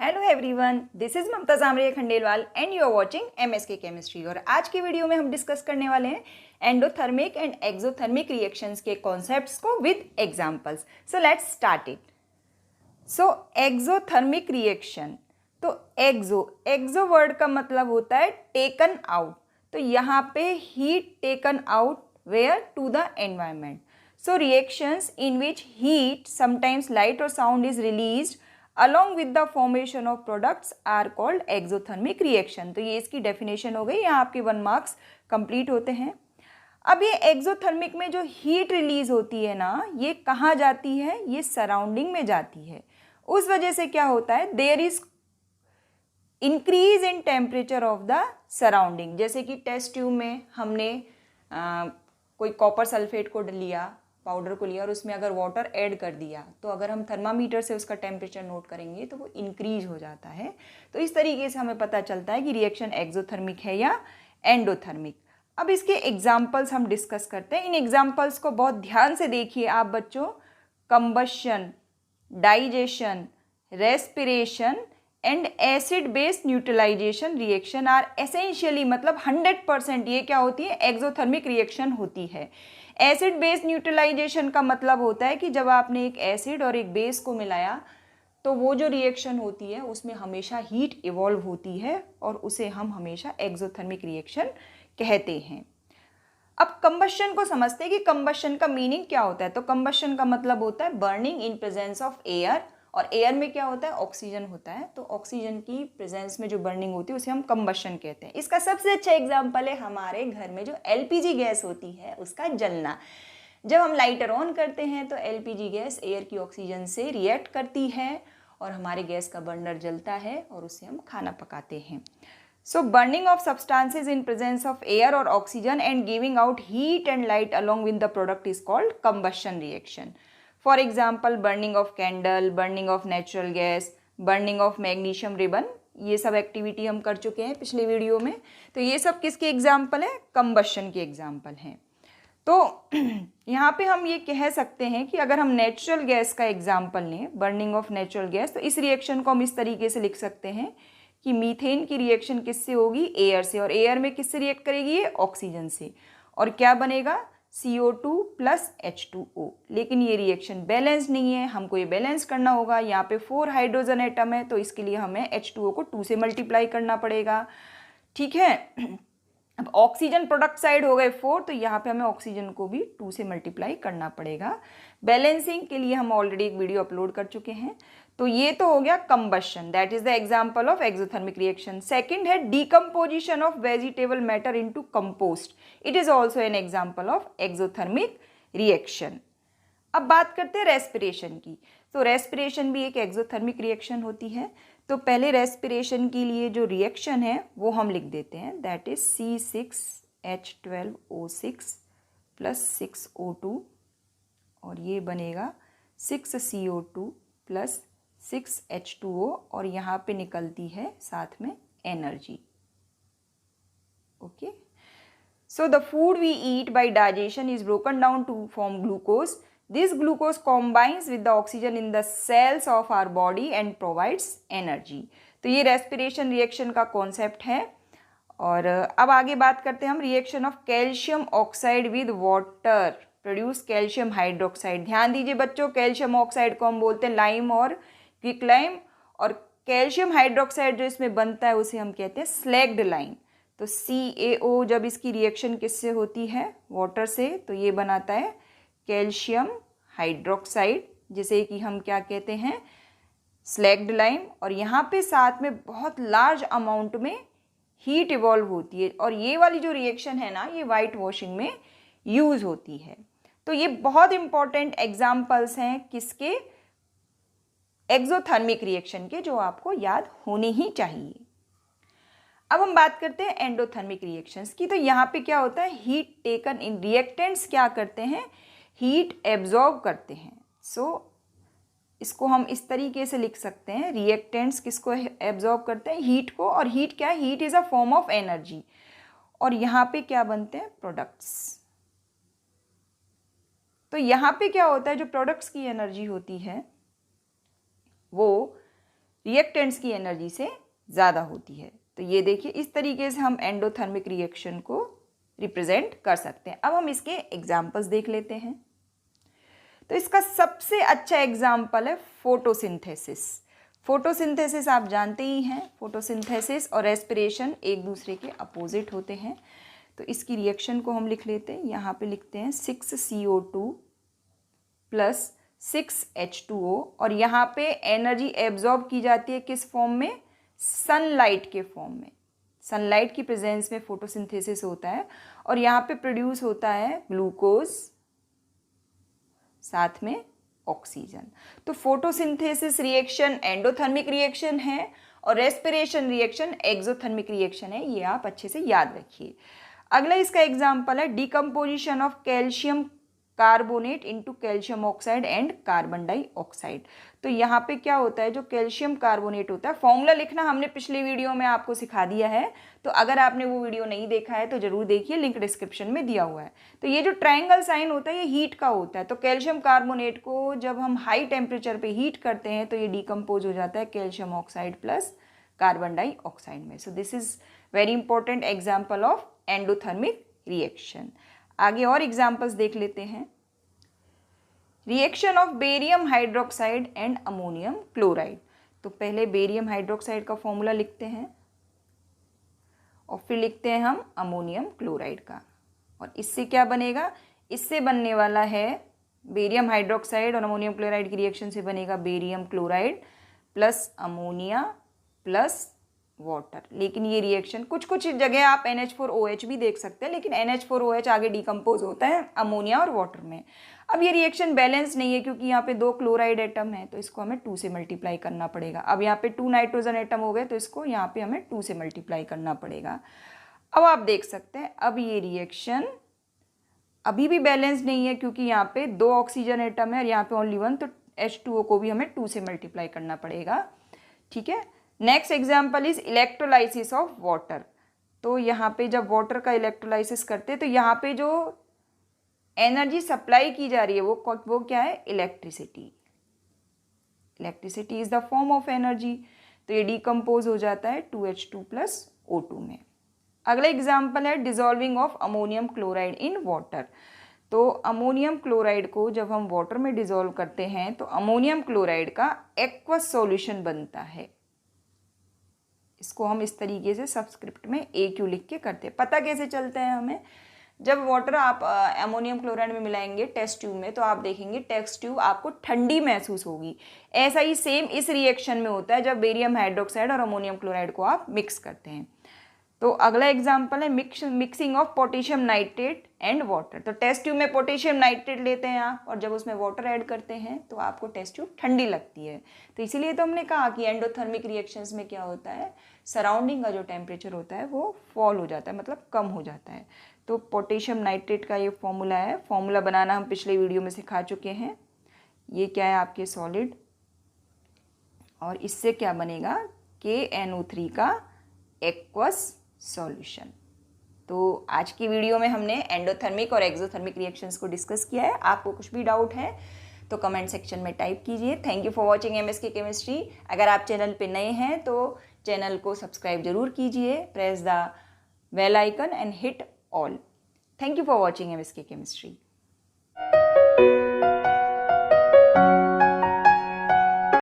Hello everyone, this is Mamta Jamriya Khandelwal and you are watching MSK chemistry. और आज की video में हम डिस्कस करने वाले हैं एंडोथर्मिक एंड एक्सोथर्मिक रिएक्शंस के कॉन्सेप्ट्स को with examples. So let's start it. So exothermic reaction, तो एक्सो वर्ड का मतलब होता है टेकन आउट। तो यहाँ पे heat taken out where to the environment. So reactions in which heat sometimes light और sound is released along with the formation of products are called exothermic reaction। तो ये इसकी डेफिनेशन हो गई। यहाँ आपके 1 मार्क्स कंप्लीट होते हैं। अब ये एक्सोथर्मिक में जो हीट रिलीज होती है ना, ये कहाँ जाती है? ये सराउंडिंग में जाती है। उस वजह से क्या होता है, there is increase in temperature of the surrounding. जैसे कि टेस्ट ट्यूब में हमने कोई कॉपर सल्फेट को लिया, पाउडर को लिया और उसमें अगर वाटर ऐड कर दिया, तो अगर हम थर्मामीटर से उसका टेम्परेचर नोट करेंगे तो वो इंक्रीज हो जाता है। तो इस तरीके से हमें पता चलता है कि रिएक्शन एक्सोथर्मिक है या एंडोथर्मिक। अब इसके एग्जाम्पल्स हम डिस्कस करते हैं। इन एग्जाम्पल्स को बहुत ध्यान से देखिए आप बच्चों। Combustion, digestion, respiration and acid base neutralisation reaction are essentially, मतलब 100% ये क्या होती है? एक्सोथर्मिक रिएक्शन होती है। एसिड बेस न्यूट्रलाइजेशन का मतलब होता है कि जब आपने एक एसिड और एक बेस को मिलाया तो वो जो रिएक्शन होती है उसमें हमेशा हीट इवॉल्व होती है और उसे हम हमेशा एक्सोथर्मिक रिएक्शन कहते हैं। अब कंबशन को समझते हैं कि कंबशन का मीनिंग क्या होता है। तो कंबशन का मतलब होता है burning in presence of air, और एयर में क्या होता है? ऑक्सीजन होता है। तो ऑक्सीजन की प्रेजेंस में जो बर्निंग होती है उसे हम कंबशन कहते हैं। इसका सबसे अच्छा एग्जांपल है हमारे घर में जो एलपीजी गैस होती है उसका जलना। जब हम लाइटर ऑन करते हैं तो एलपीजी गैस एयर की ऑक्सीजन से रिएक्ट करती है और हमारे गैस का बर्नर जलता है और उससे हम खाना पकाते हैं। So burning of substances in presence of air or oxygen and giving out heat and light along with the product is called combustion reaction. For example, burning of candle, burning of natural gas, burning of magnesium ribbon, ये सब activity हम कर चुके हैं पिछले video में। तो ये सब किसके एग्जाम्पल है? कंबशन के एग्जाम्पल हैं। तो यहाँ पे हम ये कह सकते हैं कि अगर हम नेचुरल गैस का एग्जाम्पल लें, बर्निंग ऑफ नेचुरल गैस, तो इस रिएक्शन को हम इस तरीके से लिख सकते हैं कि मीथेन की रिएक्शन किससे होगी? एयर से। और एयर में किससे रिएक्ट करेगी? ये ऑक्सीजन से। और क्या बनेगा? CO2 plus H2O। लेकिन ये रिएक्शन बैलेंस नहीं है, हमको ये बैलेंस करना होगा। यहाँ पे 4 हाइड्रोजन एटम है तो इसके लिए हमें H2O को 2 से मल्टीप्लाई करना पड़ेगा। ठीक है। अब ऑक्सीजन प्रोडक्ट साइड हो गए 4, तो यहाँ पे हमें ऑक्सीजन को भी 2 से मल्टीप्लाई करना पड़ेगा। बैलेंसिंग के लिए हम ऑलरेडी एक वीडियो अपलोड कर चुके हैं। तो ये तो हो गया combustion, that is the example of exothermic reaction. Second है decomposition of vegetable matter into compost. It is also an example of exothermic reaction. अब बात करते हैं रेस्पिरेशन की। तो रेस्पिरेशन भी एक एक्सोथर्मिक रिएक्शन होती है। तो पहले रेस्पिरेशन के लिए जो रिएक्शन है वो हम लिख देते हैं, that is C6H12O6 plus 6O2, और ये बनेगा 6CO2 प्लस 6H2O, और यहाँ पे निकलती है साथ में energy. Okay. So the food we eat by digestion is broken down to form glucose. This glucose combines with the oxygen in the cells of our body and provides energy. तो ये respiration reaction का concept है। और अब आगे बात करते हैं हम reaction of calcium oxide with water produce calcium hydroxide. ध्यान दीजिए बच्चों, कैल्शियम ऑक्साइड को हम बोलते हैं लाइम और क्विक लाइम, और कैल्शियम हाइड्रोक्साइड जो इसमें बनता है उसे हम कहते हैं स्लैग्ड लाइम। तो CaO जब इसकी रिएक्शन किससे होती है? वाटर से, तो ये बनाता है कैल्शियम हाइड्रोक्साइड, जिसे कि हम क्या कहते हैं? Slagged lime. और यहाँ पे साथ में बहुत लार्ज अमाउंट में हीट इवॉल्व होती है, और ये वाली जो रिएक्शन है ना, ये वाइट वॉशिंग में यूज होती है। तो ये बहुत इंपॉर्टेंट एग्जाम्पल्स हैं किसके? एक्सोथर्मिक रिएक्शन के, जो आपको याद होने ही चाहिए। अब हम बात करते हैं एंडोथर्मिक रिएक्शंस की। तो यहाँ पे क्या होता है? Heat taken in. रिएक्टेंट्स क्या करते हैं? हीट एब्जॉर्ब करते हैं। सो इसको हम इस तरीके से लिख सकते हैं, रिएक्टेंट्स किसको एब्जॉर्ब करते हैं? हीट को। और हीट क्या है? Heat is a form of energy. और यहाँ पे क्या बनते हैं? प्रोडक्ट्स। तो यहाँ पे क्या होता है? जो प्रोडक्ट्स की एनर्जी होती है वो रिएक्टेंट्स की एनर्जी से ज़्यादा होती है। तो ये देखिए इस तरीके से हम एंडोथर्मिक रिएक्शन को रिप्रेजेंट कर सकते हैं। अब हम इसके एग्जाम्पल्स देख लेते हैं। तो इसका सबसे अच्छा एग्जाम्पल है फोटोसिंथेसिस। फोटोसिंथेसिस आप जानते ही हैं, फोटोसिंथेसिस और रेस्पिरेशन एक दूसरे के अपोजिट होते हैं। तो इसकी रिएक्शन को हम लिख लेते हैं, यहाँ पे लिखते हैं 6CO2 प्लस 6H2O, और यहाँ पे एनर्जी एब्जॉर्ब की जाती है किस फॉर्म में, सनलाइट के फॉर्म में। सनलाइट की प्रेजेंस में फोटोसिंथेसिस होता है और यहाँ पे प्रोड्यूस होता है ग्लूकोज, साथ में ऑक्सीजन। तो फोटोसिंथेसिस रिएक्शन एंडोथर्मिक रिएक्शन है और रेस्पिरेशन रिएक्शन एक्सोथर्मिक रिएक्शन है, ये आप अच्छे से याद रखिए। अगला इसका एग्जाम्पल है decomposition of calcium carbonate into calcium oxide and carbon dioxide. तो यहाँ पे क्या होता है, जो कैल्शियम कार्बोनेट होता है, फॉर्मूला लिखना हमने पिछले वीडियो में आपको सिखा दिया है, तो अगर आपने वो वीडियो नहीं देखा है तो जरूर देखिए, लिंक डिस्क्रिप्शन में दिया हुआ है। तो ये जो ट्रायंगल साइन होता है ये हीट का होता है। तो कैल्शियम कार्बोनेट को जब हम हाई टेम्परेचर पे हीट करते हैं तो ये डिकम्पोज हो जाता है calcium oxide plus carbon dioxide में। So this is very important example of endothermic reaction. आगे और एग्जाम्पल्स देख लेते हैं। Reaction of barium hydroxide and ammonium chloride. तो पहले बेरियम हाइड्रोक्साइड का फॉर्मूला लिखते हैं और फिर लिखते हैं हम अमोनियम क्लोराइड का, और इससे क्या बनेगा, इससे बनने वाला है बेरियम हाइड्रोक्साइड और अमोनियम क्लोराइड की रिएक्शन से बनेगा barium chloride plus ammonia plus water. लेकिन ये रिएक्शन कुछ कुछ जगह आप NH4OH भी देख सकते हैं, लेकिन NH4OH आगे डिकम्पोज होता है अमोनिया और वाटर में। अब ये रिएक्शन बैलेंस नहीं है क्योंकि यहाँ पे 2 क्लोराइड एटम है, तो इसको हमें 2 से मल्टीप्लाई करना पड़ेगा। अब यहाँ पे 2 नाइट्रोजन एटम हो गए तो इसको यहाँ पे हमें 2 से मल्टीप्लाई करना पड़ेगा। अब आप देख सकते हैं अब ये रिएक्शन अभी भी बैलेंस नहीं है क्योंकि यहाँ पे 2 ऑक्सीजन एटम है और यहाँ पे ओनली 1, तो H2O को भी हमें 2 से मल्टीप्लाई करना पड़ेगा। ठीक है, next example is electrolysis of water. तो यहाँ पे जब वाटर का इलेक्ट्रोलाइसिस करते हैं तो यहाँ पे जो एनर्जी सप्लाई की जा रही है वो क्या है, electricity. Electricity is the form of energy. तो ये डिकम्पोज हो जाता है 2H2 प्लस O2 में। अगला एग्जाम्पल है dissolving of ammonium chloride in water. तो अमोनियम क्लोराइड को जब हम वाटर में डिजॉल्व करते हैं तो अमोनियम क्लोराइड का एक्वस सॉल्यूशन बनता है। इसको हम इस तरीके से सबस्क्रिप्ट में AQ लिख के करते हैं। पता कैसे चलता है हमें, जब वाटर आप अमोनियम क्लोराइड में मिलाएंगे टेस्ट ट्यूब में तो आप देखेंगे टेस्ट ट्यूब आपको ठंडी महसूस होगी। ऐसा ही सेम इस रिएक्शन में होता है जब बेरियम हाइड्रोक्साइड और अमोनियम क्लोराइड को आप मिक्स करते हैं। तो अगला एग्जाम्पल है mixing of potassium nitrate and water. तो टेस्ट ट्यूब में पोटेशियम नाइट्रेट लेते हैं आप और जब उसमें वाटर ऐड करते हैं तो आपको टेस्ट ट्यूब ठंडी लगती है। तो इसीलिए तो हमने कहा कि एंडोथर्मिक रिएक्शंस में क्या होता है, सराउंडिंग का जो टेम्परेचर होता है वो फॉल हो जाता है, मतलब कम हो जाता है। तो पोटेशियम नाइट्रेट का ये फॉर्मूला है, फॉर्मूला बनाना हम पिछले वीडियो में सिखा चुके हैं। ये क्या है आपके सॉलिड, और इससे क्या बनेगा KNO3 का एक्वस सॉल्यूशन। तो आज की वीडियो में हमने एंडोथर्मिक और एक्सोथर्मिक रिएक्शंस को डिस्कस किया है। आपको कुछ भी डाउट है तो कमेंट सेक्शन में टाइप कीजिए। Thank you for watching MSK chemistry. अगर आप चैनल पे नए हैं तो चैनल को सब्सक्राइब जरूर कीजिए, press the bell icon and hit all. Thank you for watching MSK chemistry.